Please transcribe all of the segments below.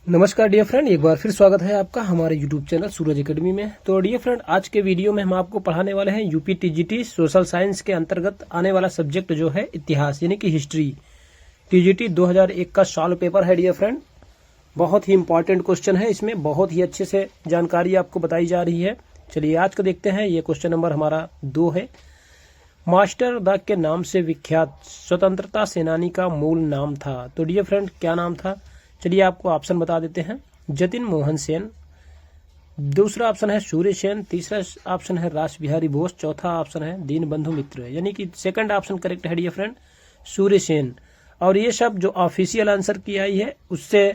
नमस्कार dear friend, एक बार फिर स्वागत है आपका हमारे यूट्यूब चैनल सूरज एकेडमी में। तो डियर फ्रेंड, आज के वीडियो में हम आपको पढ़ाने वाले हैं यूपी टीजीटी सोशल साइंस के अंतर्गत आने वाला सब्जेक्ट जो है इतिहास यानी कि हिस्ट्री। टीजीटी 2001 का सॉल्व पेपर है डियर फ्रेंड। बहुत ही इंपॉर्टेंट क्वेश्चन है, इसमें बहुत ही अच्छे से जानकारी आपको बताई जा रही है। चलिए आज का देखते हैं। ये क्वेश्चन नंबर हमारा 2 है। मास्टर द के नाम से विख्यात स्वतंत्रता सेनानी का मूल नाम था। तो डियर फ्रेंड, क्या नाम था? चलिए आपको ऑप्शन बता देते हैं। जतिन मोहन सेन, दूसरा ऑप्शन है सूर्य सेन, तीसरा ऑप्शन है रास बिहारी बोस, चौथा ऑप्शन है दीनबंधु मित्र। यानी कि सेकंड ऑप्शन करेक्ट है डियर फ्रेंड, सूर्य सेन। और ये सब जो ऑफिशियल आंसर की आई है उससे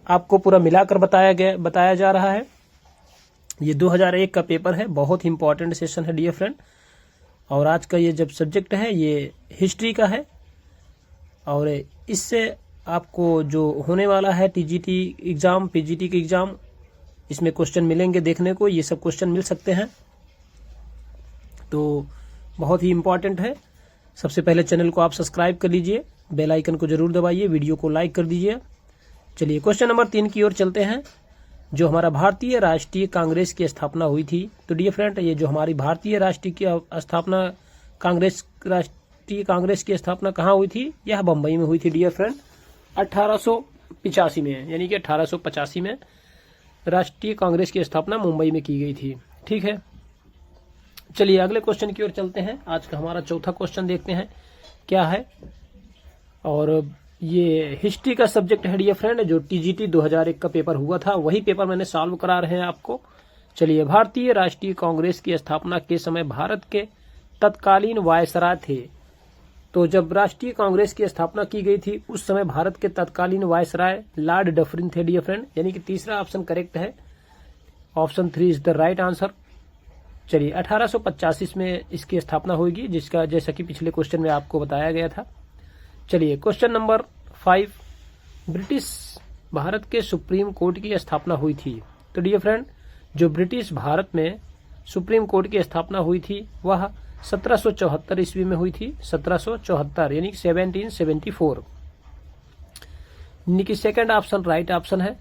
आपको पूरा मिलाकर बताया जा रहा है। ये 2001 का पेपर है, बहुत ही इंपॉर्टेंट सेशन है डियर फ्रेंड। और आज का ये जब सब्जेक्ट है ये हिस्ट्री का है। और इससे आपको जो होने वाला है टीजीटी एग्जाम, पीजीटी के एग्जाम, इसमें क्वेश्चन मिलेंगे देखने को। ये सब क्वेश्चन मिल सकते हैं, तो बहुत ही इंपॉर्टेंट है। सबसे पहले चैनल को आप सब्सक्राइब कर लीजिए, बेल आइकन को जरूर दबाइए, वीडियो को लाइक कर दीजिए। चलिए क्वेश्चन नंबर 3 की ओर चलते हैं। जो हमारा भारतीय राष्ट्रीय कांग्रेस की स्थापना हुई थी। तो डियर फ्रेंड, ये जो हमारी भारतीय राष्ट्रीय स्थापना राष्ट्रीय कांग्रेस की स्थापना कहाँ हुई थी? यह बम्बई में हुई थी डियर फ्रेंड, 1885 में। यानी कि 1885 में राष्ट्रीय कांग्रेस की स्थापना मुंबई में की गई थी। ठीक है, चलिए अगले क्वेश्चन की ओर चलते हैं। आज का हमारा चौथा क्वेश्चन देखते हैं क्या है। और ये हिस्ट्री का सब्जेक्ट है डियर फ्रेंड। जो टीजीटी 2001 का पेपर हुआ था वही पेपर मैंने सॉल्व करा रहे हैं आपको। चलिए, भारतीय राष्ट्रीय कांग्रेस की स्थापना के समय भारत के तत्कालीन वायसराय थे। तो जब राष्ट्रीय कांग्रेस की स्थापना की गई थी उस समय भारत के तत्कालीन वायसराय लॉर्ड डफरिन थे डियर फ्रेंड। यानी कि तीसरा ऑप्शन करेक्ट है, option 3 is the right answer. चलिए 1885 में इसकी स्थापना होगी, जिसका जैसा कि पिछले क्वेश्चन में आपको बताया गया था। चलिए क्वेश्चन नंबर 5, ब्रिटिश भारत के सुप्रीम कोर्ट की स्थापना हुई थी। तो डियर फ्रेंड, जो ब्रिटिश भारत में सुप्रीम कोर्ट की स्थापना हुई थी वह 1774 ईस्वी में हुई थी। 1774 यानी 1774, यानी कि सेकंड ऑप्शन राइट ऑप्शन है।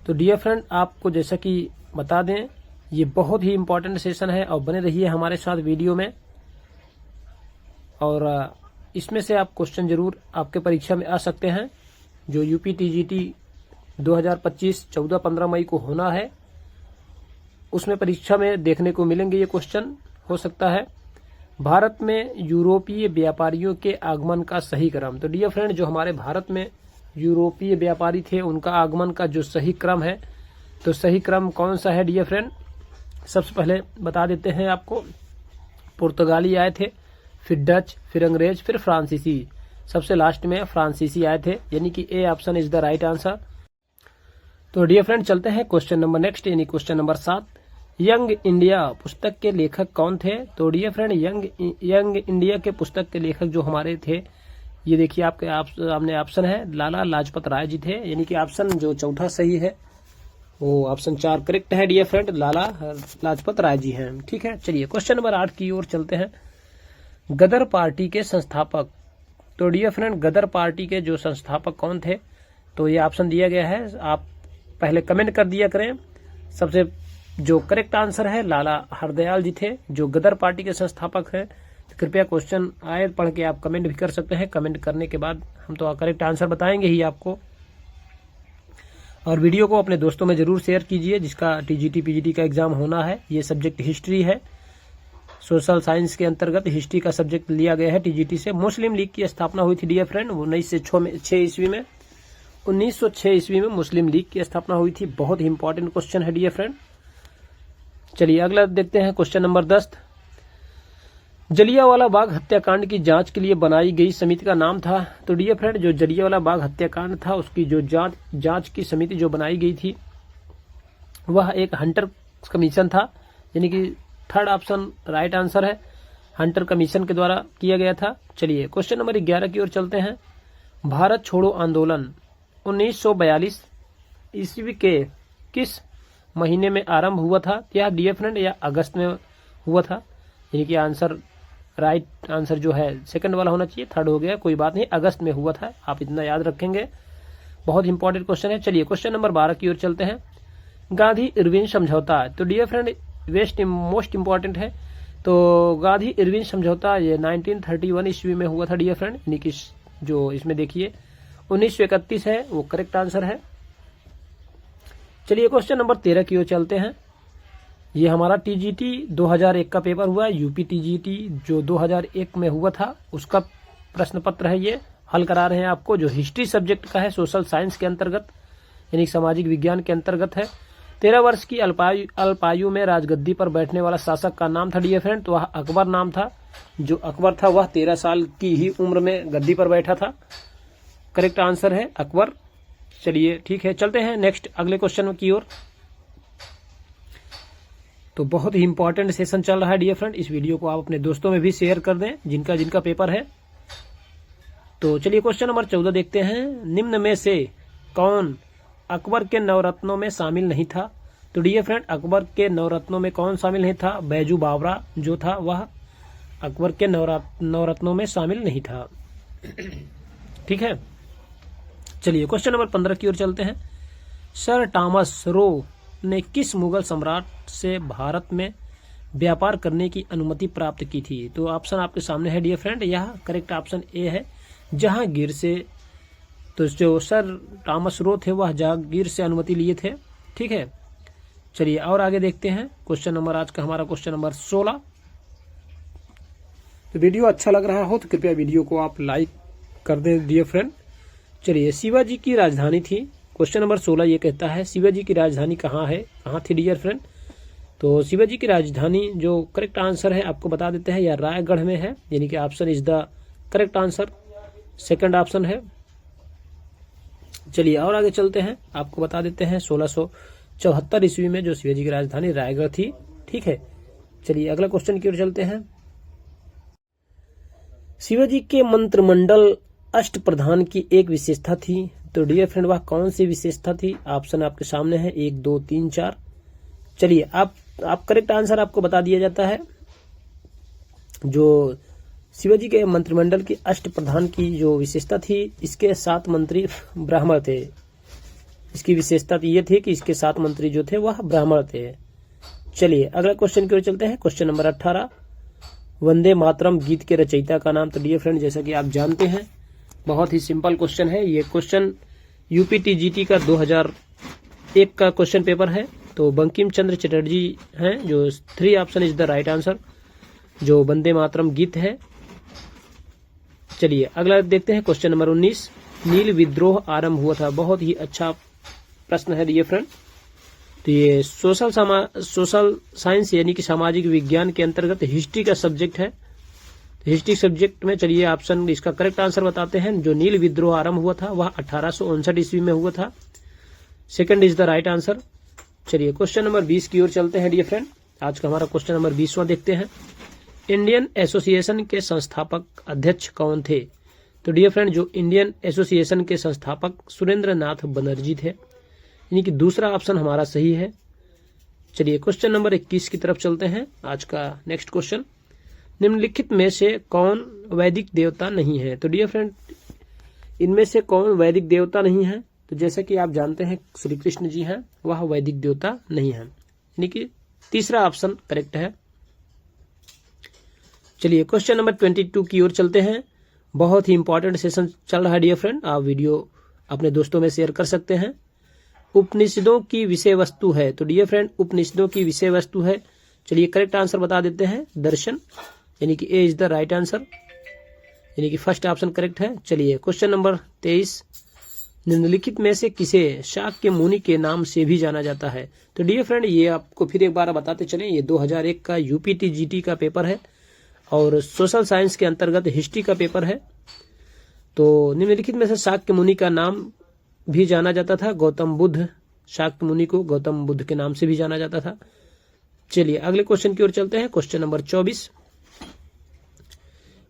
तो डियर फ्रेंड, आपको जैसा कि बता दें ये बहुत ही इंपॉर्टेंट सेशन है और बने रहिए हमारे साथ वीडियो में। और इसमें से आप क्वेश्चन जरूर आपके परीक्षा में आ सकते हैं। जो यूपी टीजीटी 2025 14-15 मई को होना है उसमें परीक्षा में देखने को मिलेंगे ये क्वेश्चन। हो सकता है भारत में यूरोपीय व्यापारियों के आगमन का सही क्रम। तो डियर फ्रेंड, जो हमारे भारत में यूरोपीय व्यापारी थे उनका आगमन का जो सही क्रम है, तो सही क्रम कौन सा है डियर फ्रेंड? सबसे पहले बता देते हैं आपको। पुर्तगाली आए थे, फिर डच, फिर अंग्रेज, फिर फ्रांसीसी, सबसे लास्ट में फ्रांसीसी आए थे। यानी कि A option is the right answer. तो डियर फ्रेंड, चलते हैं क्वेश्चन नंबर नेक्स्ट, यानी क्वेश्चन नंबर 7। यंग इंडिया पुस्तक के लेखक कौन थे? तो डियर फ्रेंड, यंग इंडिया के पुस्तक के लेखक जो हमारे थे, ये देखिए आपके सामने ऑप्शन है, लाला लाजपत राय जी थे। यानी कि ऑप्शन जो चौथा सही है वो ऑप्शन 4 करेक्ट है डियर फ्रेंड, लाला लाजपत राय जी हैं। ठीक है, चलिए क्वेश्चन नंबर 8 की ओर चलते हैं। गदर पार्टी के संस्थापक। तो डियर फ्रेंड, गदर पार्टी के जो संस्थापक कौन थे? तो ये ऑप्शन दिया गया है, आप पहले कमेंट कर दिया करें। सबसे जो करेक्ट आंसर है लाला हरदयाल जी थे जो गदर पार्टी के संस्थापक हैं। तो कृपया क्वेश्चन आए पढ़ के आप कमेंट भी कर सकते हैं। कमेंट करने के बाद हम तो करेक्ट आंसर बताएंगे ही आपको। और वीडियो को अपने दोस्तों में जरूर शेयर कीजिए जिसका टीजीटी पीजीटी का एग्जाम होना है। ये सब्जेक्ट हिस्ट्री है, सोशल साइंस के अंतर्गत हिस्ट्री का सब्जेक्ट लिया गया है टीजीटी से। मुस्लिम लीग की स्थापना हुई थी डियर फ्रेंड 1906 ईस्वी में। 1906 ईस्वी में मुस्लिम लीग की स्थापना हुई थी। बहुत ही इंपॉर्टेंट क्वेश्चन है डियर फ्रेंड। चलिए अगला देखते हैं क्वेश्चन नंबर 10। जलियांवाला बाग हत्याकांड की जांच के लिए बनाई गई समिति का नाम था। तो डियर फ्रेंड, जो जलियांवाला बाग हत्याकांड था उसकी जो जांच की समिति जो बनाई गई थी वह एक हंटर कमीशन था। यानी कि थर्ड ऑप्शन राइट आंसर है, हंटर कमीशन के द्वारा किया गया था। चलिए क्वेश्चन नंबर 11 की ओर चलते हैं। भारत छोड़ो आंदोलन 1942 ईस्वी के किस महीने में आरंभ हुआ था? या डियर फ्रेंड या अगस्त में हुआ था? यानी कि आंसर राइट आंसर जो है सेकंड वाला होना चाहिए, थर्ड हो गया, कोई बात नहीं, अगस्त में हुआ था। आप इतना याद रखेंगे। बहुत इंपॉर्टेंट क्वेश्चन है। चलिए क्वेश्चन नंबर 12 की ओर चलते हैं। गांधी इरविन समझौता, तो डियर फ्रेंड मोस्ट इंपॉर्टेंट है। तो गांधी इरविन समझौता ये 1931 ईस्वी में हुआ था डियर फ्रेंड, यानी कि जो इसमें देखिए 1931 है वो करेक्ट आंसर है। चलिए क्वेश्चन नंबर 13 की ओर चलते हैं। ये हमारा टीजीटी 2001 का पेपर हुआ है, यूपी टीजीटी जो 2001 में हुआ था उसका प्रश्न पत्र है। ये हल करा रहे हैं आपको, जो हिस्ट्री सब्जेक्ट का है, सोशल साइंस के अंतर्गत यानी सामाजिक विज्ञान के अंतर्गत है। 13 वर्ष की अल्पायु में राजगद्दी पर बैठने वाला शासक का नाम था डियर फ्रेंड, तो वह अकबर नाम था। जो अकबर था वह 13 साल की ही उम्र में गद्दी पर बैठा था। करेक्ट आंसर है अकबर। चलिए ठीक है, चलते हैं नेक्स्ट अगले क्वेश्चन की ओर। तो बहुत ही इंपॉर्टेंट सेशन चल रहा है डियर फ्रेंड, इस वीडियो को आप अपने दोस्तों में भी शेयर कर दें जिनका जिनका पेपर है। तो चलिए क्वेश्चन नंबर 14 देखते हैं। निम्न में से कौन अकबर के नवरत्नों में शामिल नहीं था? तो डियर फ्रेंड अकबर के नवरत्नों में कौन शामिल नहीं था? बैजू बावरा जो था वह अकबर के नवरत्नों में शामिल नहीं था। ठीक है, चलिए क्वेश्चन नंबर 15 की ओर चलते हैं। सर थॉमस रो ने किस मुगल सम्राट से भारत में व्यापार करने की अनुमति प्राप्त की थी? तो ऑप्शन आपके सामने है डियर फ्रेंड, यह करेक्ट ऑप्शन ए है जहांगीर से। तो जो सर थॉमस रो थे वह जहांगीर से अनुमति लिए थे। ठीक है, चलिए और आगे देखते हैं क्वेश्चन नंबर, आज का हमारा क्वेश्चन नंबर 16। तो वीडियो अच्छा लग रहा हो तो कृपया वीडियो को आप लाइक कर दें डियर फ्रेंड। चलिए शिवाजी की राजधानी थी, क्वेश्चन नंबर 16 ये कहता है शिवाजी की राजधानी कहाँ है, कहाँ थी डियर फ्रेंड? तो शिवाजी की राजधानी जो करेक्ट आंसर है आपको बता देते हैं, या रायगढ़ में है, यानी कि option is the correct answer, second option है। चलिए और आगे चलते हैं, आपको बता देते हैं 1674 ईस्वी में जो शिवाजी की राजधानी रायगढ़ थी। ठीक है, चलिए अगला क्वेश्चन की ओर चलते हैं। शिवाजी के मंत्रिमंडल अष्टप्रधान की एक विशेषता थी, तो डियर फ्रेंड वह कौन सी विशेषता थी? ऑप्शन आपके सामने है 1, 2, 3, 4। चलिए आप करेक्ट आंसर आपको बता दिया जाता है। जो शिवाजी के मंत्रिमंडल की अष्टप्रधान की जो विशेषता थी, इसके 7 मंत्री ब्राह्मण थे। इसकी विशेषता ये थी कि इसके 7 मंत्री जो थे वह ब्राह्मण थे। चलिए अगला क्वेश्चन की ओर चलते हैं। क्वेश्चन नंबर 18, वंदे मातरम गीत के रचयिता का नाम? तो डियर फ्रेंड जैसा कि आप जानते हैं बहुत ही सिंपल क्वेश्चन है। ये क्वेश्चन यूपी टीजीटी का 2001 का क्वेश्चन पेपर है। तो बंकिम चंद्र चटर्जी हैं, जो 3 option is the right answer, जो वंदे मातरम गीत है। चलिए अगला देखते हैं क्वेश्चन नंबर 19, नील विद्रोह आरंभ हुआ था? बहुत ही अच्छा प्रश्न है डियर फ्रेंड। तो ये सोशल साइंस यानी कि सामाजिक विज्ञान के अंतर्गत हिस्ट्री का सब्जेक्ट है। हिस्ट्री सब्जेक्ट में चलिए ऑप्शन इसका करेक्ट आंसर बताते हैं। जो नील विद्रोह आरंभ हुआ था वह 1859 ईस्वी में हुआ था, second is the right answer. चलिए क्वेश्चन नंबर 20 की ओर चलते हैं डियर फ्रेंड, आज का हमारा क्वेश्चन नंबर 20वां देखते हैं। इंडियन एसोसिएशन के संस्थापक अध्यक्ष कौन थे? तो डियर फ्रेंड जो इंडियन एसोसिएशन के संस्थापक सुरेंद्र नाथ बनर्जी थे, यानी कि दूसरा ऑप्शन हमारा सही है। चलिए क्वेश्चन नंबर 21 की तरफ चलते हैं, आज का नेक्स्ट क्वेश्चन। निम्नलिखित में से कौन वैदिक देवता नहीं है? तो डियर फ्रेंड इनमें से कौन वैदिक देवता नहीं है? तो जैसे कि आप जानते हैं श्री कृष्ण जी हैं, वह वैदिक देवता नहीं है, यानी कि तीसरा ऑप्शन करेक्ट है। चलिए क्वेश्चन नंबर 22 की ओर चलते हैं। बहुत ही इंपॉर्टेंट सेशन चल रहा है डियर फ्रेंड, आप वीडियो अपने दोस्तों में शेयर कर सकते हैं। उपनिषदों की विषय वस्तु है? तो डियर फ्रेंड उपनिषदों की विषय वस्तु है, चलिए करेक्ट आंसर बता देते हैं, दर्शन, यानी कि ए इज द राइट आंसर, यानी कि फर्स्ट ऑप्शन करेक्ट है। चलिए क्वेश्चन नंबर 23, निम्नलिखित में से किसे शाक्य मुनि के नाम से भी जाना जाता है? तो डियर फ्रेंड ये आपको फिर एक बार बताते चलें, ये 2001 का यूपी टीजीटी का पेपर है और सोशल साइंस के अंतर्गत हिस्ट्री का पेपर है। तो निम्नलिखित में से शाक्य मुनि का नाम भी जाना जाता था गौतम बुद्ध, शाक्य मुनि को गौतम बुद्ध के नाम से भी जाना जाता था। चलिए अगले क्वेश्चन की ओर चलते हैं, क्वेश्चन नंबर 24,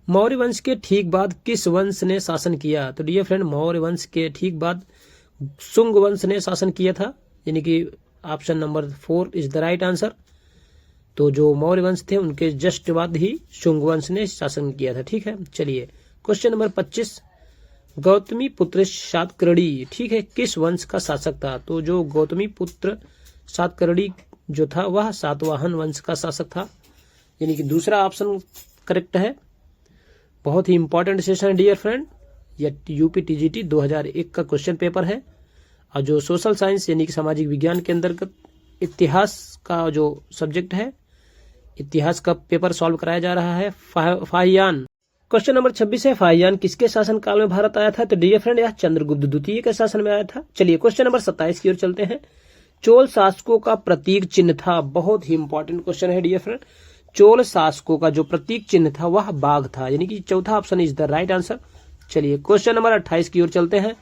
मौर्य वंश के ठीक बाद किस वंश ने शासन किया? तो डियर फ्रेंड मौर्य वंश के ठीक बाद शुंग वंश ने शासन किया था, यानी कि option number 4 is the right answer. तो जो मौर्य वंश थे उनके जस्ट बाद ही शुंग वंश ने शासन किया था। ठीक है, चलिए क्वेश्चन नंबर 25, गौतमी पुत्र सातकर्णी, ठीक है, किस वंश का शासक था? तो जो गौतमी पुत्र सातकर्णी जो था वह सातवाहन वंश का शासक था, यानी कि दूसरा ऑप्शन करेक्ट है। बहुत ही इंपॉर्टेंट सेशन है डियर फ्रेंड, यह यूपी टीजीटी 2001 का क्वेश्चन पेपर है। और जो सोशल साइंस यानी कि सामाजिक विज्ञान के अंतर्गत इतिहास का जो सब्जेक्ट है, इतिहास का पेपर सॉल्व कराया जा रहा है। फाहियान, क्वेश्चन नंबर 26 है, फाहियान किसके शासन काल में भारत आया था? तो डियर फ्रेंड यह चंद्रगुप्त द्वितीय के शासन में आया था। चलिए क्वेश्चन नंबर 27 की ओर चलते हैं। चोल शासकों का प्रतीक चिन्ह था, बहुत ही इंपॉर्टेंट क्वेश्चन है डियर फ्रेंड। चोल शासकों का जो प्रतीक चिन्ह था वह बाघ था, यानी कि चौथा option is the right answer. चलिए क्वेश्चन नंबर 28 की ओर चलते हैं।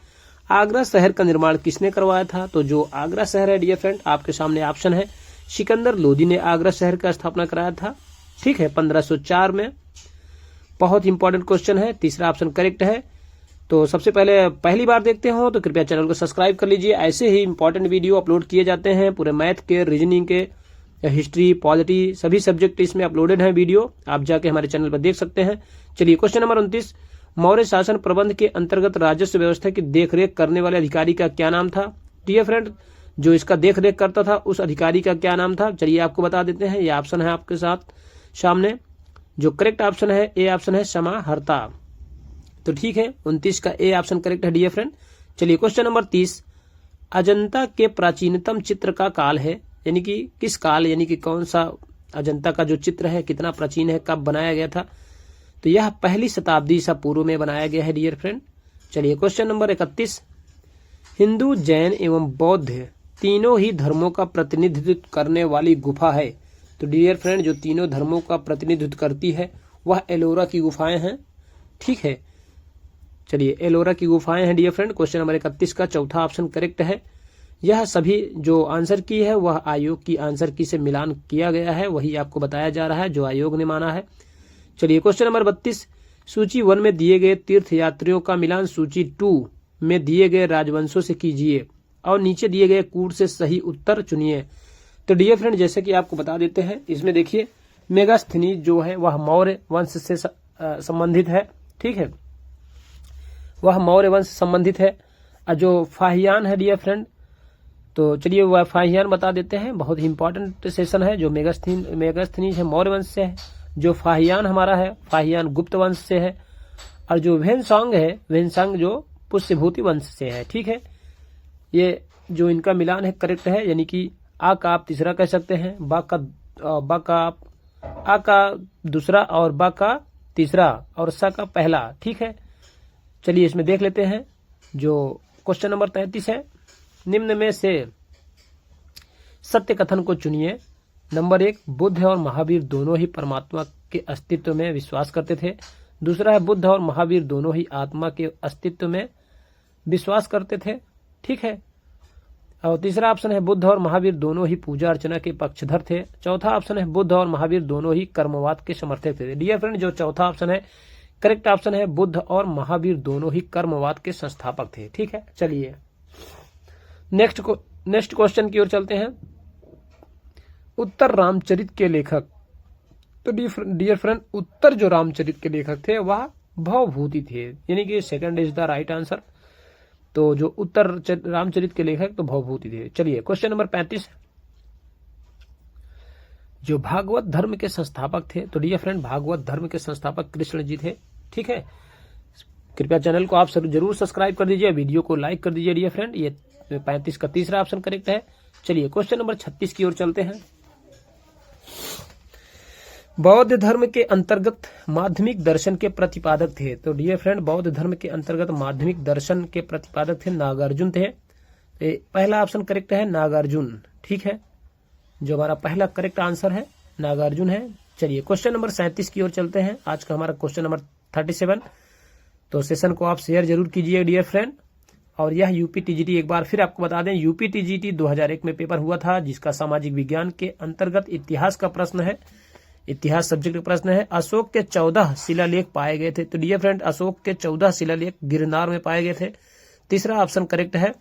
आगरा शहर का निर्माण किसने करवाया था? तो जो आगरा शहर है डियर फ्रेंड, आपके सामने ऑप्शन है, सिकंदर लोदी ने आगरा शहर का स्थापना कराया था, ठीक है, 1504 में। बहुत इंपॉर्टेंट क्वेश्चन है, तीसरा ऑप्शन करेक्ट है। तो सबसे पहले पहली बार देखते हो तो कृपया चैनल को सब्सक्राइब कर लीजिए। ऐसे ही इंपॉर्टेंट वीडियो अपलोड किए जाते हैं, पूरे मैथ के, रीजनिंग के, हिस्ट्री, पॉलिटी, सभी सब्जेक्ट इसमें अपलोडेड है वीडियो, आप जाके हमारे चैनल पर देख सकते हैं। चलिए क्वेश्चन नंबर 29, मौर्य शासन प्रबंध के अंतर्गत राजस्व व्यवस्था की देखरेख करने वाले अधिकारी का क्या नाम था? डियर फ्रेंड, जो इसका देखरेख करता था उस अधिकारी का क्या नाम था? चलिए आपको बता देते हैं, ये ऑप्शन है आपके साथ सामने। जो करेक्ट ऑप्शन है ए ऑप्शन है, समाहर्ता। तो ठीक है, 29 का ए ऑप्शन करेक्ट है डियर फ्रेंड। चलिए क्वेश्चन नंबर 30, अजंता के प्राचीनतम चित्र का काल है, यानी कि किस काल, यानी कि कौन सा अजंता का जो चित्र है कितना प्राचीन है, कब बनाया गया था? तो यह पहली शताब्दी ईसा पूर्व में बनाया गया है डियर फ्रेंड। चलिए क्वेश्चन नंबर 31, हिंदू, जैन एवं बौद्ध तीनों ही धर्मों का प्रतिनिधित्व करने वाली गुफा है। तो डियर फ्रेंड, जो तीनों धर्मों का प्रतिनिधित्व करती है वह एलोरा की गुफाएं हैं, ठीक है। चलिए एलोरा की गुफाएं हैं डियर फ्रेंड। क्वेश्चन नंबर 31 का चौथा ऑप्शन करेक्ट है। यह सभी जो आंसर की है वह आयोग की आंसर की से मिलान किया गया है, वही आपको बताया जा रहा है जो आयोग ने माना है। चलिए क्वेश्चन नंबर 32, सूची 1 में दिए गए तीर्थ यात्रियों का मिलान सूची 2 में दिए गए राजवंशों से कीजिए और नीचे दिए गए कूट से सही उत्तर चुनिए। तो डियर फ्रेंड, जैसे कि आपको बता देते हैं, इसमें देखिए मेगास्थनीज जो है वह मौर्य वंश से संबंधित है, ठीक है, वह मौर्य वंश संबंधित है। और जो फाहियान है डियर फ्रेंड, तो चलिए वह फाहियान बता देते हैं, बहुत ही इंपॉर्टेंट सेशन है। जो मेगास्थनीज है मौर्य वंश से है, जो फाहियान हमारा है फाहियान गुप्त वंश से है, और जो वेनसांग है वेनसांग जो पुष्यभूति वंश से है, ठीक है। ये जो इनका मिलान है करेक्ट है, यानी कि आ का आप तीसरा कह सकते हैं, बा का आ का दूसरा और बा का तीसरा और सा का पहला, ठीक है। चलिए इसमें देख लेते हैं। जो क्वेश्चन नंबर 33 है, निम्न में से सत्य कथन को चुनिए। नंबर 1, बुद्ध और महावीर दोनों ही परमात्मा के अस्तित्व में विश्वास करते थे। दूसरा है, बुद्ध और महावीर दोनों ही आत्मा के अस्तित्व में विश्वास करते थे, ठीक है। और तीसरा ऑप्शन है, बुद्ध और महावीर दोनों ही पूजा अर्चना के पक्षधर थे। चौथा ऑप्शन है, बुद्ध और महावीर दोनों ही कर्मवाद के समर्थक थे। डियर फ्रेंड, जो चौथा ऑप्शन है करेक्ट ऑप्शन है, बुद्ध और महावीर दोनों ही कर्मवाद के संस्थापक थे, ठीक है। चलिए नेक्स्ट क्वेश्चन की ओर चलते हैं। उत्तर रामचरित के लेखक, तो डियर फ्रेंड, उत्तर जो रामचरित के लेखक थे वह भवभूति थे, यानी कि second is the right answer. तो जो उत्तर रामचरित के लेखक तो भवभूति थे। चलिए क्वेश्चन नंबर 35, जो भागवत धर्म के संस्थापक थे, तो डियर फ्रेंड भागवत धर्म के संस्थापक कृष्ण जी थे, ठीक है। कृपया चैनल को आप जरूर सब्सक्राइब कर दीजिए, वीडियो को लाइक कर दीजिए डियर फ्रेंड। ये 35 का तीसरा ऑप्शन करेक्ट है। चलिए क्वेश्चन नंबर 36 की ओर चलते हैं। बौद्ध धर्म के अंतर्गत माध्यमिक दर्शन के प्रतिपादक थे, तो डियर फ्रेंड बौद्ध धर्म के अंतर्गत माध्यमिक दर्शन के प्रतिपादक थे नागार्जुन थे। पहला ऑप्शन करेक्ट है नागार्जुन, ठीक है, जो हमारा पहला करेक्ट आंसर है नागार्जुन है। चलिए क्वेश्चन नंबर 37 की ओर चलते हैं। आज का हमारा क्वेश्चन नंबर 37। तो सेशन को आप शेयर जरूर कीजिए डियर फ्रेंड। और यह यूपी टीजीटी, एक बार फिर आपको बता दें, यूपी टीजीटी 2001 में पेपर हुआ था, जिसका सामाजिक विज्ञान के अंतर्गत इतिहास का प्रश्न है, इतिहास सब्जेक्ट का प्रश्न है। अशोक के 14 शिलालेख पाए गए थे, तो डियर फ्रेंड अशोक के 14 शिलालेख गिरनार में पाए गए थे। तीसरा ऑप्शन करेक्ट है,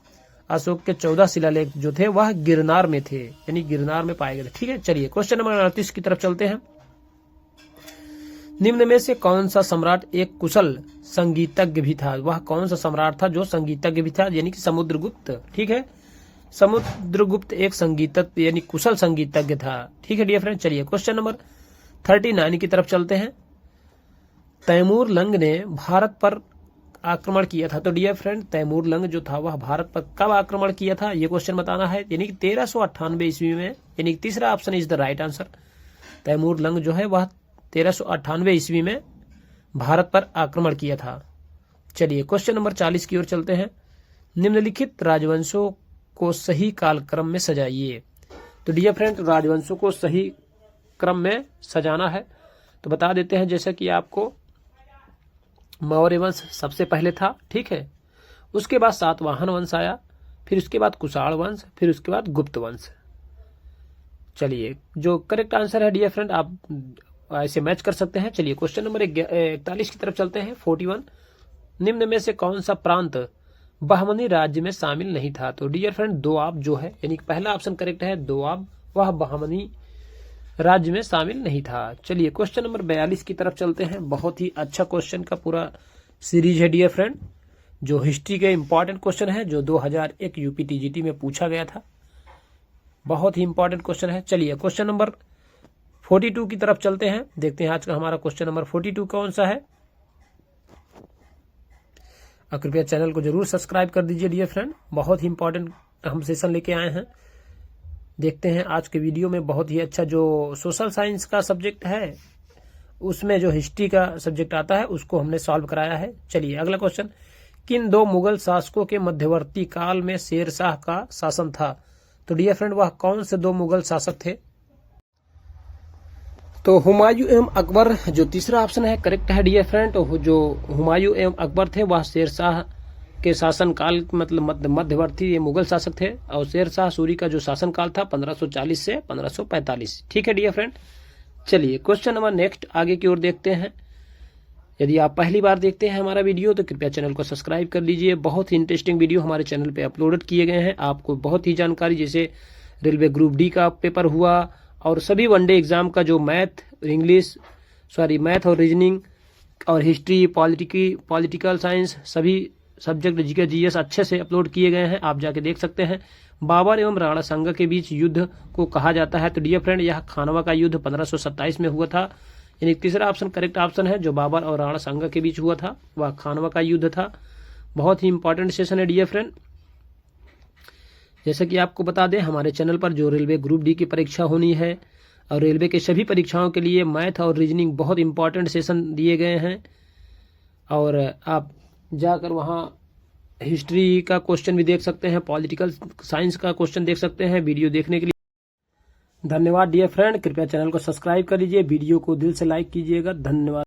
अशोक के 14 शिलालेख जो थे वह गिरनार में थे, यानी गिरनार में पाए गए थे, ठीक है। चलिए क्वेश्चन नंबर 38 की तरफ चलते हैं। निम्न में से कौन सा सम्राट एक कुशल संगीतज्ञ भी था? वह कौन सा सम्राट था जो संगीतज्ञ भी था? यानी कि समुद्रगुप्त। ठीक है, समुद्रगुप्त एक संगीतज्ञ यानी कुशल संगीतज्ञ था। ठीक है डियर फ्रेंड, चलिए क्वेश्चन नंबर 39 की तरफ चलते हैं। तैमूर लंग ने भारत पर आक्रमण किया था। तो डियर फ्रेंड, तैमूर लंग जो था वह भारत पर कब आक्रमण किया था, ये क्वेश्चन बताना है। यानी कि 1398 ईस्वी में, यानी कि तीसरा option is the right answer. Timur Lang जो है वह 1398 ईस्वी में भारत पर आक्रमण किया था। चलिए क्वेश्चन नंबर 40 की ओर चलते हैं। निम्नलिखित राजवंशों को सही कालक्रम में सजाइए। तो डियर फ्रेंड, राजवंशों को सही क्रम में सजाना है तो बता देते हैं, जैसे कि आपको मौर्य वंश सबसे पहले था। ठीक है, उसके बाद सातवाहन वंश आया, फिर उसके बाद कुषाण वंश, फिर उसके बाद गुप्त वंश। चलिए जो करेक्ट आंसर है डियर फ्रेंड, आप ऐसे मैच कर सकते हैं। चलिए क्वेश्चन नंबर 41 की तरफ चलते हैं। 41, निम्न में से कौन सा प्रांत बहमनी राज्य में शामिल नहीं था? तो डियर फ्रेंड, दोआब जो है, यानी पहला ऑप्शन करेक्ट है दोआब, वह बहमनी राज्य में शामिल नहीं था। चलिए क्वेश्चन नंबर 42 की तरफ चलते हैं। बहुत ही अच्छा क्वेश्चन का पूरा सीरीज है डियर फ्रेंड, जो हिस्ट्री के इंपॉर्टेंट क्वेश्चन है, जो 2001 यूपी टीजीटी में पूछा गया था। बहुत ही इंपॉर्टेंट क्वेश्चन है। चलिए क्वेश्चन नंबर 42 की तरफ चलते हैं, देखते हैं आज का हमारा क्वेश्चन नंबर 42 कौन सा है। कृपया चैनल को जरूर सब्सक्राइब कर दीजिए डियर फ्रेंड, बहुत ही इंपॉर्टेंट हम सेशन लेके आए हैं। देखते हैं आज के वीडियो में बहुत ही अच्छा जो सोशल साइंस का सब्जेक्ट है, उसमें जो हिस्ट्री का सब्जेक्ट आता है उसको हमने सॉल्व कराया है। चलिए अगला क्वेश्चन, किन दो मुगल शासकों के मध्यवर्ती काल में शेरशाह का शासन था? तो डियर फ्रेंड, वह कौन से दो मुगल शासक थे? तो हुमायूं एवं अकबर जो तीसरा ऑप्शन है करेक्ट है डियर फ्रेंड। तो जो हुमायूं एवं अकबर थे वह शेरशाह के शासन काल मतलब मध्यवर्ती मुगल शासक थे, और शेरशाह सूरी का जो शासन काल था 1540 से 1545। ठीक है डियर फ्रेंड, चलिए क्वेश्चन नंबर नेक्स्ट आगे की ओर देखते हैं। यदि आप पहली बार देखते हैं हमारा वीडियो तो कृपया चैनल को सब्सक्राइब कर लीजिए। बहुत ही इंटरेस्टिंग वीडियो हमारे चैनल पे अपलोडेड किए गए हैं, आपको बहुत ही जानकारी, जैसे रेलवे ग्रुप डी का पेपर हुआ और सभी वनडे एग्जाम का जो मैथ और रीजनिंग और हिस्ट्री, पॉलिटिकल साइंस, सभी सब्जेक्ट जीके जीएस अच्छे से अपलोड किए गए हैं, आप जाके देख सकते हैं। बाबर एवं राणा सांगा के बीच युद्ध को कहा जाता है। तो डियर फ्रेंड, यह खानवा का युद्ध 1527 में हुआ था, यानी तीसरा ऑप्शन करेक्ट ऑप्शन है। जो बाबर और राणा सांगा के बीच हुआ था वह खानवा का युद्ध था। बहुत ही इंपॉर्टेंट सेशन है डियर फ्रेंड। जैसे कि आपको बता दें, हमारे चैनल पर जो रेलवे ग्रुप डी की परीक्षा होनी है और रेलवे के सभी परीक्षाओं के लिए मैथ और रीजनिंग बहुत इंपॉर्टेंट सेशन दिए गए हैं, और आप जाकर वहाँ हिस्ट्री का क्वेश्चन भी देख सकते हैं, पॉलिटिकल साइंस का क्वेश्चन देख सकते हैं। वीडियो देखने के लिए धन्यवाद डियर फ्रेंड, कृपया चैनल को सब्सक्राइब कर लीजिए, वीडियो को दिल से लाइक कीजिएगा। धन्यवाद।